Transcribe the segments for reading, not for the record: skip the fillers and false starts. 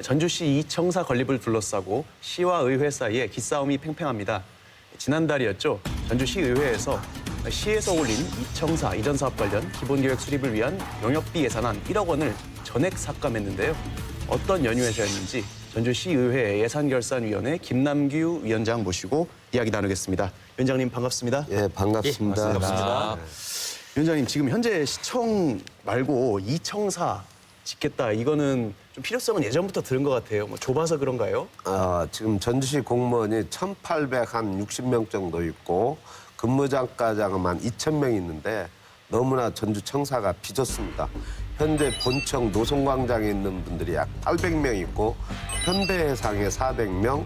전주시 이청사 건립을 둘러싸고 시와 의회 사이에 기싸움이 팽팽합니다. 지난달이었죠. 전주시의회에서 시에서 올린 이청사 이전 사업 관련 기본계획 수립을 위한 용역비 예산안 1억 원을 전액 삭감했는데요. 어떤 연유에서였는지 전주시의회 예산결산위원회 김남규 위원장 모시고 이야기 나누겠습니다. 위원장님 반갑습니다. 예, 반갑습니다. 네, 반갑습니다. 위원장님 지금 현재 시청 말고 이청사 짓겠다. 이거는 좀 필요성은 예전부터 들은 것 같아요. 뭐 좁아서 그런가요? 지금 전주시 공무원이 1,860명 정도 있고 근무자가량은 한 2,000명 있는데 너무나 전주청사가 비좁습니다. 현재 본청 노송광장에 있는 분들이 약 800명 있고 현대해상에 400명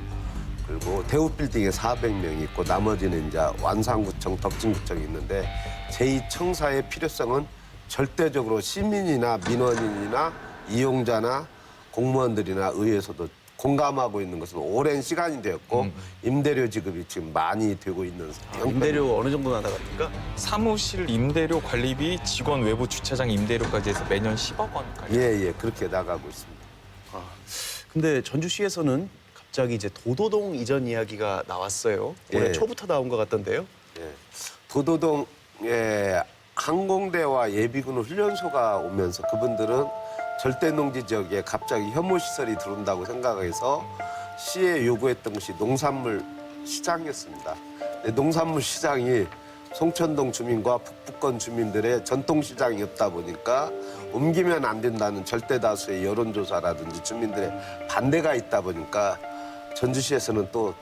그리고 대우빌딩에 400명 있고 나머지는 이제 완산구청, 덕진구청이 있는데 제2청사의 필요성은 절대적으로 시민이나 민원인이나 이용자나 공무원들이나 의회에서도 공감하고 있는 것은 오랜 시간이 되었고 임대료 지급이 지금 많이 되고 있는 형편입니다. 임대료 어느 정도 나가니까? 사무실 임대료, 관리비, 직원 외부 주차장 임대료까지 해서 매년 10억 원까지. 예, 그렇게 나가고 있습니다. 근데 전주시에서는 갑자기 이제 도도동 이전 이야기가 나왔어요. 올해 예. 초부터 나온 것 같던데요. 예. 도도동에 항공대와 예비군 훈련소가 오면서 그분들은 절대농지 지역에 갑자기 혐오시설이 들어온다고 생각해서 시에 요구했던 것이 농산물 시장이었습니다. 농산물 시장이 송천동 주민과 북부권 주민들의 전통시장이었다 보니까 옮기면 안 된다는 절대다수의 여론조사라든지 주민들의 반대가 있다 보니까 전주시에서는 또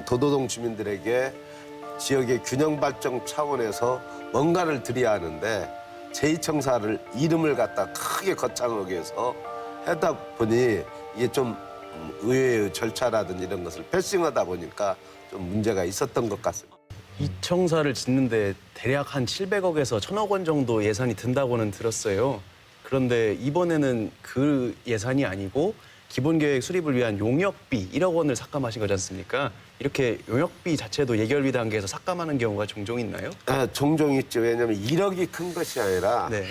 도도동 주민들에게 지역의 균형 발전 차원에서 뭔가를 드려야 하는데 제2청사를 이름을 갖다 크게 거창하게 해서 하다 보니 이게 좀 의회의 절차라든지 이런 것을 패싱하다 보니까 좀 문제가 있었던 것 같습니다. 이청사를 짓는데 대략 한 700억에서 1,000억 원 정도 예산이 든다고는 들었어요. 그런데 이번에는 그 예산이 아니고 기본계획 수립을 위한 용역비 1억 원을 삭감하신 거지 않습니까? 이렇게 용역비 자체도 예결위 단계에서 삭감하는 경우가 종종 있나요? 종종 있죠. 왜냐하면 1억이 큰 것이 아니라 네.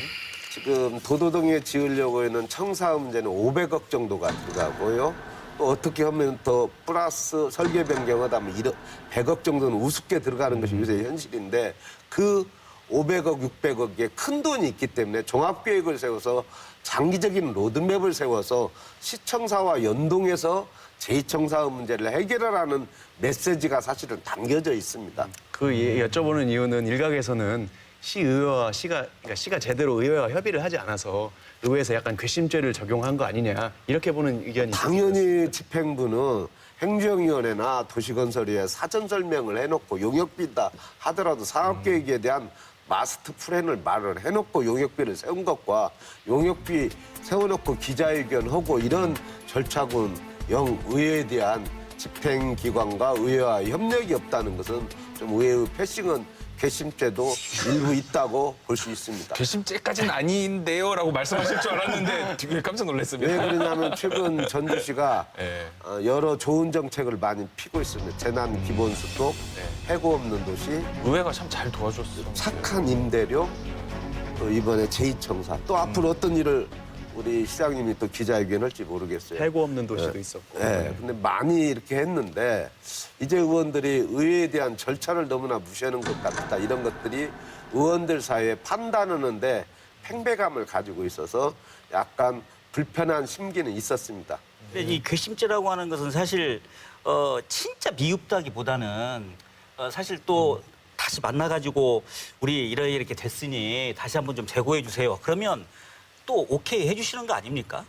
지금 도도동에 지으려고 하는 청사 문제는 500억 정도가 들어가고요. 또 어떻게 하면 더 플러스 설계 변경하다 하면 100억 정도는 우습게 들어가는 것이 요새 현실인데 그 500억, 600억의 큰 돈이 있기 때문에 종합계획을 세워서 장기적인 로드맵을 세워서 시청사와 연동해서 제2청사의 문제를 해결하라는 메시지가 사실은 담겨져 있습니다. 여쭤보는 이유는 일각에서는 시의회와 그러니까 시가 제대로 의회와 협의를 하지 않아서 의회에서 약간 괘씸죄를 적용한 거 아니냐 이렇게 보는 의견이 당연히 집행부는 행정위원회나 도시건설위에 사전 설명을 해놓고 용역비다 하더라도 사업계획에 대한 마스터 플랜을 말을 해놓고 용역비를 세운 것과 용역비 세워놓고 기자회견하고 이런 절차군 영 의회에 대한 집행기관과 의회와 협력이 없다는 것은 좀 의회의 패싱은 괘씸죄도 일부 있다고 볼 수 있습니다. 괘씸죄까지는 아닌데요라고 말씀하실 줄 알았는데 되게 깜짝 놀랐습니다. 왜 그러냐면 최근 전주시가 네. 여러 좋은 정책을 많이 피고 있습니다. 재난 기본소득, 해고 없는 도시, 의회가 참 잘 도와줬어요. 착한 임대료, 또 이번에 제2청사, 또 앞으로 어떤 일을 우리 시장님이 또 기자회견 할지 모르겠어요. 해고 없는 도시도 있었고. 네, 근데 많이 이렇게 했는데 이제 의원들이 의회에 대한 절차를 너무나 무시하는 것 같다. 이런 것들이 의원들 사이에 판단하는데 팽배감을 가지고 있어서 약간 불편한 심기는 있었습니다. 근데 이 괘씸죄라고 하는 것은 사실 진짜 미흡다기보다는 사실 또 다시 만나가지고 우리 이렇게 됐으니 다시 한번 좀 재고해 주세요. 그러면 또 오케이 해주시는 거 아닙니까?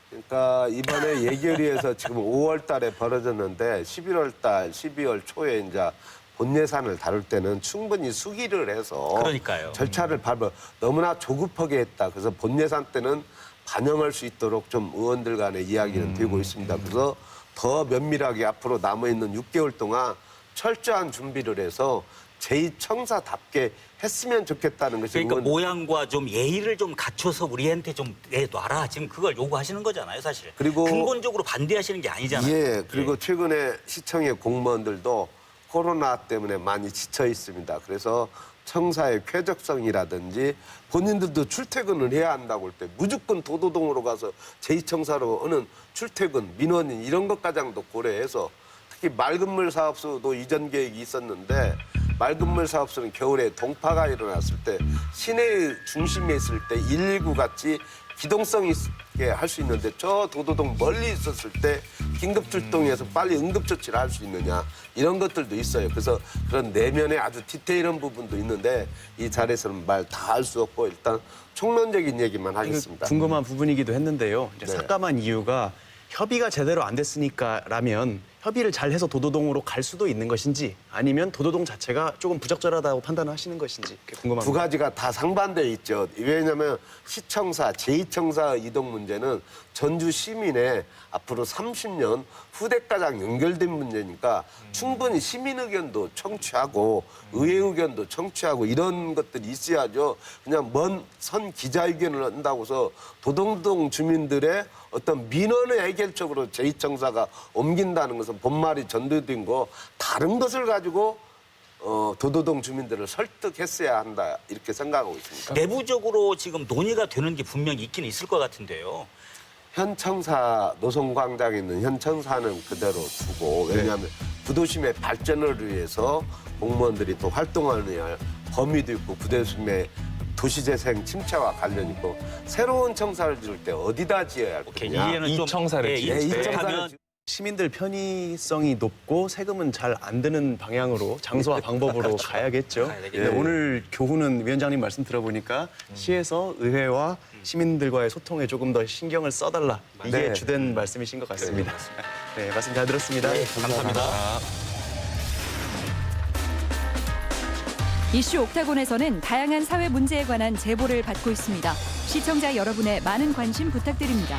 그러니까 이번에 예결위에서 지금 5월 달에 벌어졌는데 11월 달, 12월 초에 이제 본 예산을 다룰 때는 충분히 수기를 해서 그러니까요. 절차를 밟아 너무나 조급하게 했다. 그래서 본 예산 때는 반영할 수 있도록 좀 의원들 간의 이야기는 되고 있습니다. 그래서 더 면밀하게 앞으로 남아있는 6개월 동안 철저한 준비를 해서 제2청사답게 했으면 좋겠다는 것이 그러니까 모양과 좀 예의를 좀 갖춰서 우리한테 좀 내놔라. 지금 그걸 요구하시는 거잖아요, 사실. 그리고 근본적으로 반대하시는 게 아니잖아요. 예, 그리고 최근에 시청의 공무원들도 코로나 때문에 많이 지쳐 있습니다. 그래서 청사의 쾌적성이라든지 본인들도 출퇴근을 해야 한다고 할 때 무조건 도도동으로 가서 제2청사로 오는 출퇴근, 민원인 이런 것 가장도 고려해서 특히 맑은물 사업소도 이전 계획이 있었는데 맑은물 사업소는 겨울에 동파가 일어났을 때 시내의 중심에 있을 때 119 같이 기동성 있게 할 수 있는데 저 도도동 멀리 있었을 때 긴급 출동해서 빨리 응급 조치를 할 수 있느냐 이런 것들도 있어요. 그래서 그런 내면의 아주 디테일한 부분도 있는데 이 자리에서는 말 다 할 수 없고 일단 총론적인 얘기만 하겠습니다. 궁금한 부분이기도 했는데요. 이제 네. 삭감한 이유가 협의가 제대로 안 됐으니까라면 협의를 잘 해서 도도동으로 갈 수도 있는 것인지 아니면 도도동 자체가 조금 부적절하다고 판단하시는 것인지 그게 궁금합니다. 두 가지가 다 상반되어 있죠. 왜냐하면 시청사, 제2청사 이동 문제는 전주 시민의 앞으로 30년 후대가장 연결된 문제니까 충분히 시민 의견도 청취하고 의회 의견도 청취하고 이런 것들이 있어야죠. 그냥 먼 선 기자회견을 한다고 해서 도동동 주민들의 어떤 민원의 해결적으로 제2청사가 옮긴다는 것은 본말이 전도된 거 다른 것을 가지고 도도동 주민들을 설득했어야 한다 이렇게 생각하고 있습니다. 내부적으로 지금 논의가 되는 게 분명히 있긴 있을 것 같은데요. 현청사 노선광장에 있는 현청사는 그대로 두고 왜냐하면 부도심의 발전을 위해서 공무원들이 또 활동하는 할 범위도 있고 부도심의 도시재생 침체와 관련 있고 새로운 청사를 지을 때 어디다 지어야 할 오케이, 거냐. 이해는 좀 이청사를 지을 때. 이청사면 시민들 편의성이 높고 세금은 잘 안 드는 방향으로 장소와 방법으로 가야겠죠. 가야 되겠네요. 네, 오늘 교훈은 위원장님 말씀 들어보니까 시에서 의회와 시민들과의 소통에 조금 더 신경을 써달라. 이게 네. 주된 말씀이신 것 같습니다. 네, 말씀 잘 들었습니다. 감사합니다. 이슈 옥타곤에서는 다양한 사회 문제에 관한 제보를 받고 있습니다. 시청자 여러분의 많은 관심 부탁드립니다.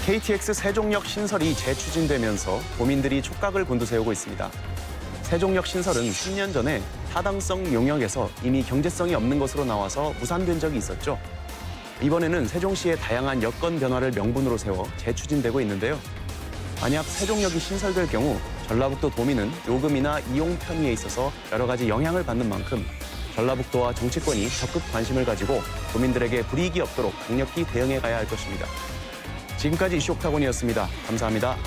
KTX 세종역 신설이 재추진되면서 도민들이 촉각을 곤두세우고 있습니다. 세종역 신설은 10년 전에 타당성 용역에서 이미 경제성이 없는 것으로 나와서 무산된 적이 있었죠. 이번에는 세종시의 다양한 여건 변화를 명분으로 세워 재추진되고 있는데요. 만약 세종역이 신설될 경우 전라북도 도민은 요금이나 이용 편의에 있어서 여러 가지 영향을 받는 만큼 전라북도와 정치권이 적극 관심을 가지고 도민들에게 불이익이 없도록 강력히 대응해 가야 할 것입니다. 지금까지 이슈 옥타곤이었습니다. 감사합니다.